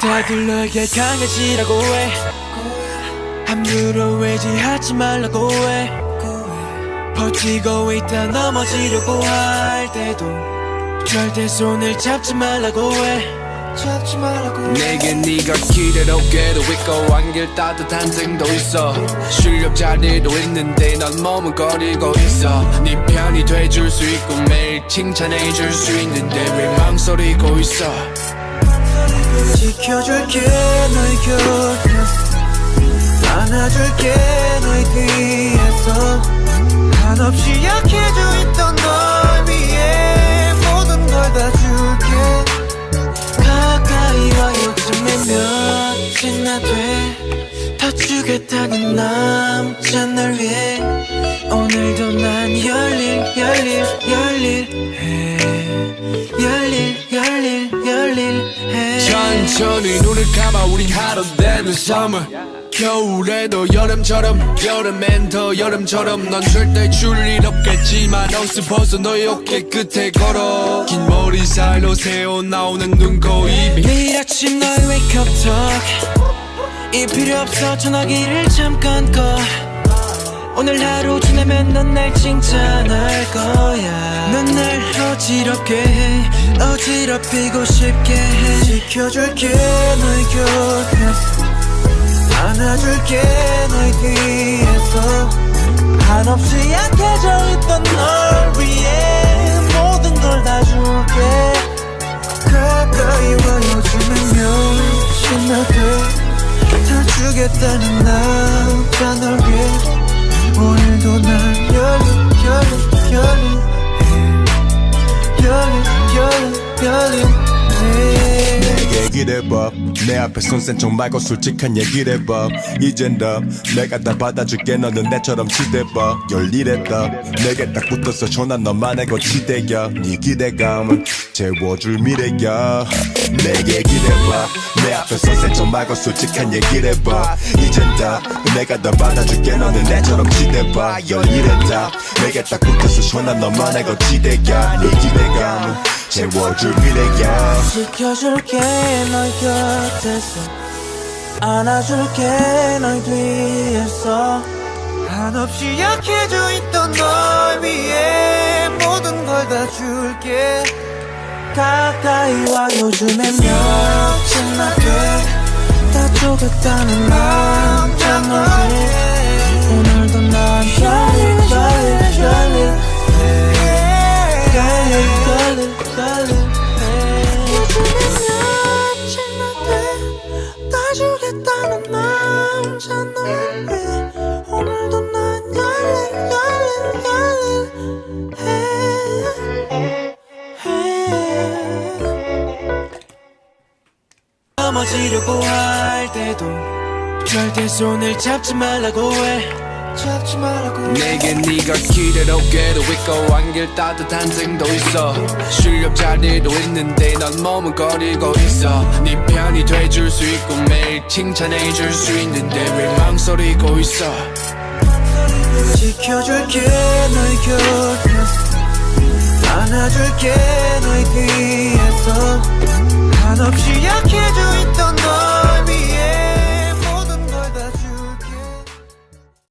다들 너에게 강해지라고 해. 함부로 외지하지 말라고 해. 버티고 있다 넘어지려고 할 때도 절대 손을 잡지 말라고 해. 내게 네가 기대롭게도 있고 안길 따뜻한 등도 있어. 실력 자리도 있는데 넌 머뭇거리고 있어. 네 편이 돼줄 수 있고 매일 칭찬해줄 수 있는데 왜 망설이고 있어. 지켜줄게 너의 곁에서, 안아줄게 너의 뒤에서. 한없이 약해져 있던 널 위해 모든 걸 다 줄게. 가까이 와 요즘에 몇이나 돼. 다 주겠다는 남자 널 위해 오늘도 난 열일 해. 천천히 눈을 감아 우린 하루 되는 summer. 겨울에도 여름처럼 여름엔 더 여름처럼. 넌 절대 줄 일 없겠지만 옷을 벗어 너의 어깨 끝에 걸어. 긴 머리 사이로 새어나오는 눈, 코, 입이. 매일 아침 너의 wake up talk 이 필요 없어 전화기를 잠깐 꺼. 오늘 하루 지나면 넌 날 칭찬할 거야. 넌 날 어지럽게 해, 어지럽히고 싶게 해. 지켜줄게 너의 곁에서, 안아줄게 너의 뒤에서. 한없이 약해져 있던 널 위해 모든 걸 다 줄게. 가까이 와 요즘엔 몇이나 돼. 다 주겠다는 남자 널 위해 오늘도 난 내게 기대봐. 내 앞에 손센 척 말고 솔직한 얘기를 해봐. 이젠 다 내가 다 받아줄게. 너는 내처럼 기대봐. 열일했다 내게 딱 붙어서 전화 너만의 거치대야. 네 기대감은 채워줄 미래야. 내게 기대봐. 내 앞에 손센 척 말고 솔직한 얘기를 해봐. 이젠 다 내가 다 받아줄게. 너는 내처럼 기대봐. 열일했다 내게 딱 붙어서 전화 너만의 거치대야. 네 기대감은 채워줄 미래야. 지켜줄게 너의 곁에서, 안아줄게 너의 뒤에서. 한없이 약해져 있던 널 위해 모든 걸 다 줄게. 가까이 와 요즘엔 몇이나 돼. 다 주겠다는 남자 널 위해 오늘도 난 주겠다는 남자 널 위해 오늘도 난 넘어지려고 할 때도 절대 손을 잡지 말라고 해. 내게 네가 기대롭게도 있고 안길 따뜻한 등도 있어. 실력 자리도 있는데 넌 머뭇거리고 있어. 네 편이 돼줄 수 있고 매일 칭찬해줄 수 있는데 왜 망설이고 있어. 지켜줄게 너의 곁에서, 안아줄게 너의 뒤에서. 한없이 약해져 있던